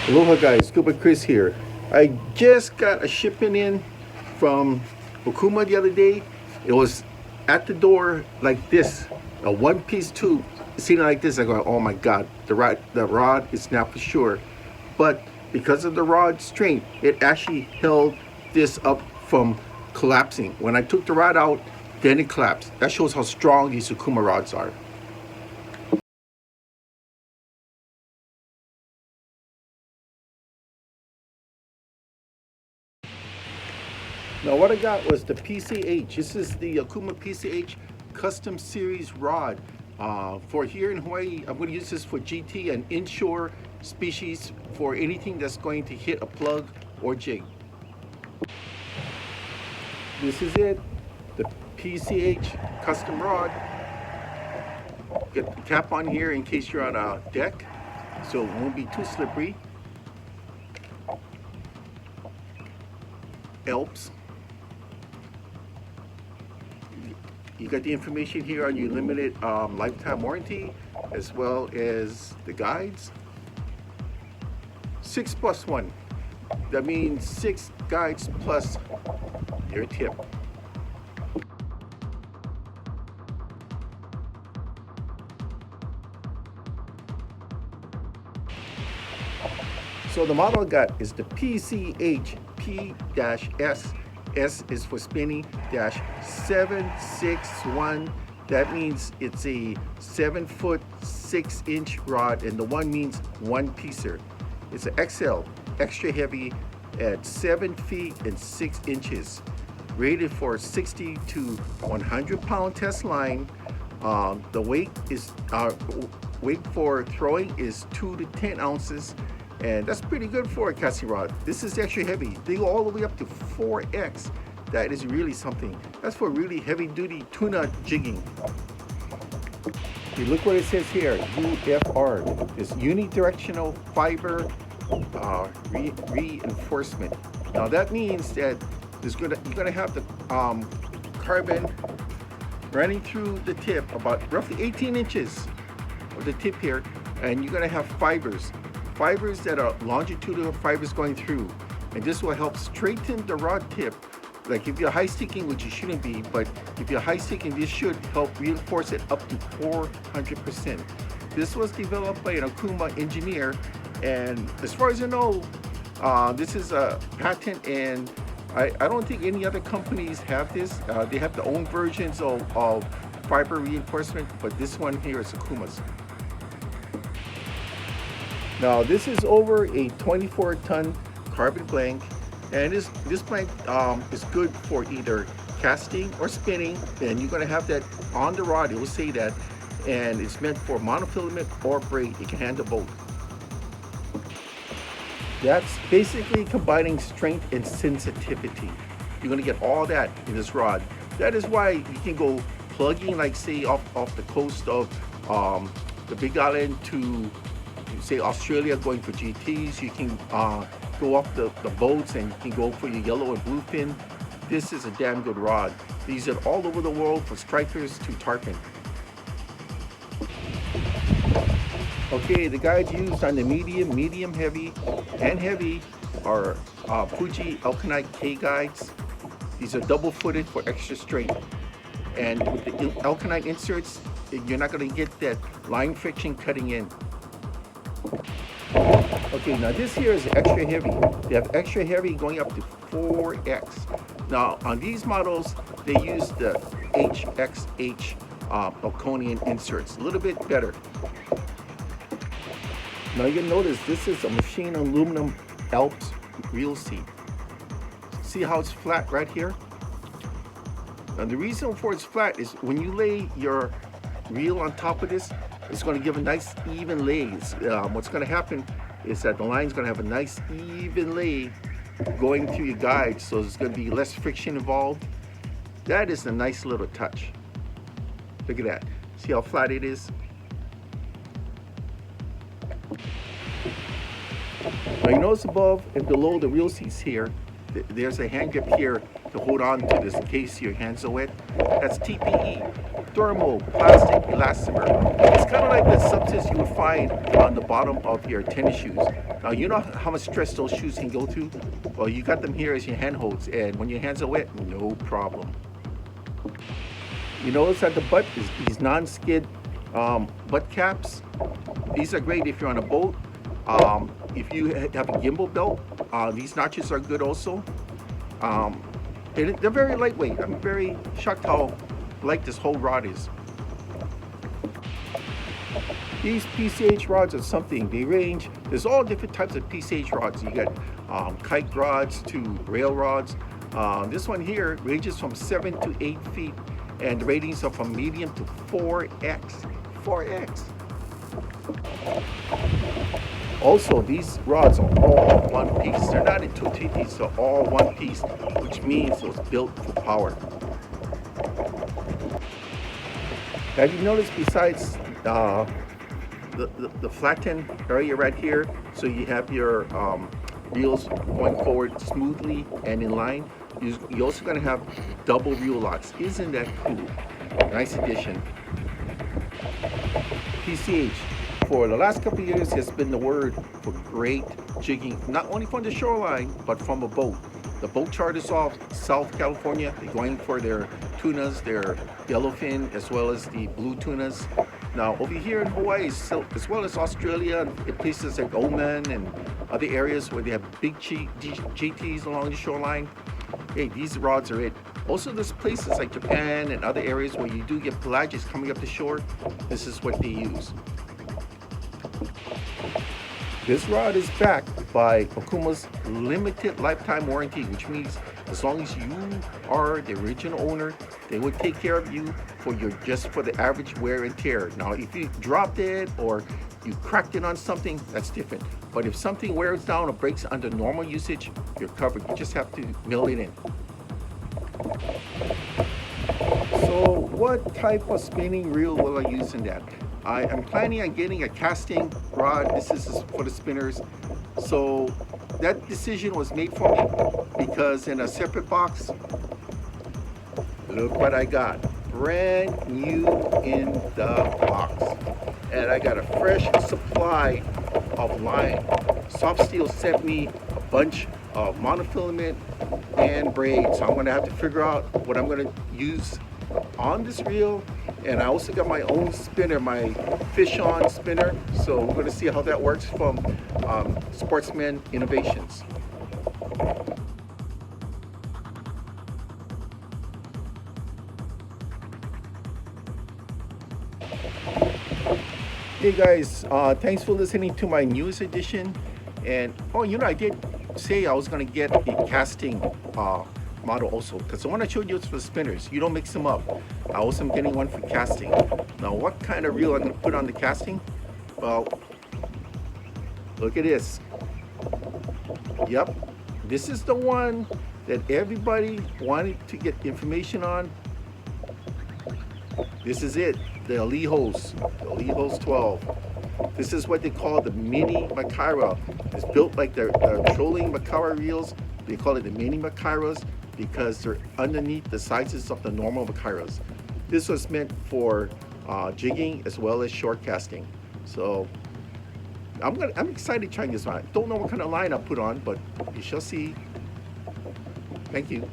Aloha guys, Scuba Chris here. I just got a shipment in from Okuma the other day. It was at the door like this, a one-piece tube. Seen it like this, I go, oh my god, the rod is now for sure. But because of the rod strength, it actually held this up from collapsing. When I took the rod out, then it collapsed. That shows how strong these Okuma rods are. Now what I got was the PCH. This is the Okuma PCH Custom Series rod. For here in Hawaii, I'm going to use this for GT and inshore species for anything that's going to hit a plug or jig. This is it, the PCH Custom rod. Get the cap on here in case you're on a deck, so it won't be too slippery. ALPS. You got the information here on your limited lifetime warranty, as well as the guides. 6+1. That means 6 guides plus your tip. So the model I got is the PCH P-S. S is for spinning -761. That means it's a 7-foot 6-inch rod, and the one means one piecer. It's an XL, extra heavy, at 7 feet and 6 inches, rated for 60 to 100 pound test line. The weight for throwing is 2 to 10 ounces. And that's pretty good for a casting rod. This is extra heavy. They go all the way up to 4X. That is really something. That's for really heavy duty tuna jigging. Okay, look what it says here, UFR. It's unidirectional fiber reinforcement. Now that means that you're gonna have the carbon running through the tip about roughly 18 inches of the tip here, and you're gonna have fibers that are longitudinal fibers going through, and this will help straighten the rod tip. Like if you're high sticking, which you shouldn't be, but if you're high sticking, this should help reinforce it up to 400%. This was developed by an Okuma engineer, and as far as I know, this is a patent, and I don't think any other companies have this. They have their own versions of fiber reinforcement, but this one here is Okuma's. Now this is over a 24-ton carbon blank, and this blank is good for either casting or spinning, and you're going to have that on the rod. It will say that, and it's meant for monofilament or braid. It can handle both. That's basically combining strength and sensitivity. You're going to get all that in this rod. That is why you can go plugging, like say off the coast of the Big Island to say Australia, going for GTs. You can go off the boats, and you can go for your yellow and blue fin. This is a damn good rod. These are all over the world, from strikers to tarpon. Okay, the guides used on the medium heavy, and heavy are Fuji Alkanite K guides. These are double-footed for extra strength. And with the Alkanite inserts, you're not going to get that line friction cutting in. Okay, now this here is extra heavy. They have extra heavy going up to 4X. Now on these models, they use the HXH Oconian inserts, a little bit better. Now you can notice this is a machine aluminum ALPS reel seat. See how it's flat right here? Now the reason for it's flat is when you lay your reel on top of this, it's going to give a nice even lay. What's going to happen is that the line's going to have a nice even lay going through your guide, so there's going to be less friction involved. That is a nice little touch. Look at that. See how flat it is? Now you notice above and below the reel seats here, there's a hand grip here to hold on to this in case your hands are wet. That's TPE. thermoplastic elastomer. It's kind of like the substance you would find on the bottom of your tennis shoes. Now, you know how much stress those shoes can go through? Well, you got them here as your handholds, and when your hands are wet, no problem. You notice at the butt is these non-skid butt caps. These are great if you're on a boat. If you have a gimbal belt, these notches are good also. They're very lightweight. I'm very shocked how light this whole rod is. These PCH rods are something. They range, there's all different types of PCH rods. You got kite rods to rail rods. This one here ranges from 7 to 8 feet, and the ratings are from medium to 4X. 4X. Also, these rods are all one piece. They're not in two pieces, they're all one piece, which means it was built for power. Now, you notice besides the flatten area right here, so you have your reels going forward smoothly and in line, you're also going to have double reel locks. Isn't that cool? Nice addition. PCH, for the last couple of years, has been the word for great jigging, not only from the shoreline, but from a boat. The boat charters off South California. They're going for their tunas, their yellowfin, as well as the blue tunas. Now, over here in Hawaii, as well as Australia, and places like Oman and other areas where they have big JTs along the shoreline, hey, these rods are it. Also, there's places like Japan and other areas where you do get pelagics coming up the shore. This is what they use. This rod is backed by Okuma's limited lifetime warranty, which means as long as you are the original owner, they will take care of you for the average wear and tear. Now, if you dropped it or you cracked it on something, that's different. But if something wears down or breaks under normal usage, you're covered. You just have to mill it in. So what type of spinning reel will I use in that? I am planning on getting a casting rod. This is for the spinners. So that decision was made for me because in a separate box, look what I got. Brand new in the box. And I got a fresh supply of line. Soft Steel sent me a bunch of monofilament and braid. So I'm gonna have to figure out what I'm gonna use on this reel. And I also got my own spinner, my fish-on spinner. So we're gonna see how that works from Sportsman Innovations. Hey guys, thanks for listening to my newest edition. And oh, you know, I did say I was gonna get a casting model also, because the one I showed you is for spinners. You don't mix them up. I also am getting one for casting. Now, what kind of reel I'm gonna put on the casting? Well, look at this. Yep, this is the one that everybody wanted to get information on. This is it, the Alejos 12. This is what they call the mini Macaira. It's built like the trolling Macaira reels. They call it the mini Macairas because they're underneath the sizes of the normal Macairas. This was meant for jigging as well as short casting. So I'm excited trying this one. I don't know what kind of line I'll put on, but you shall see. Thank you.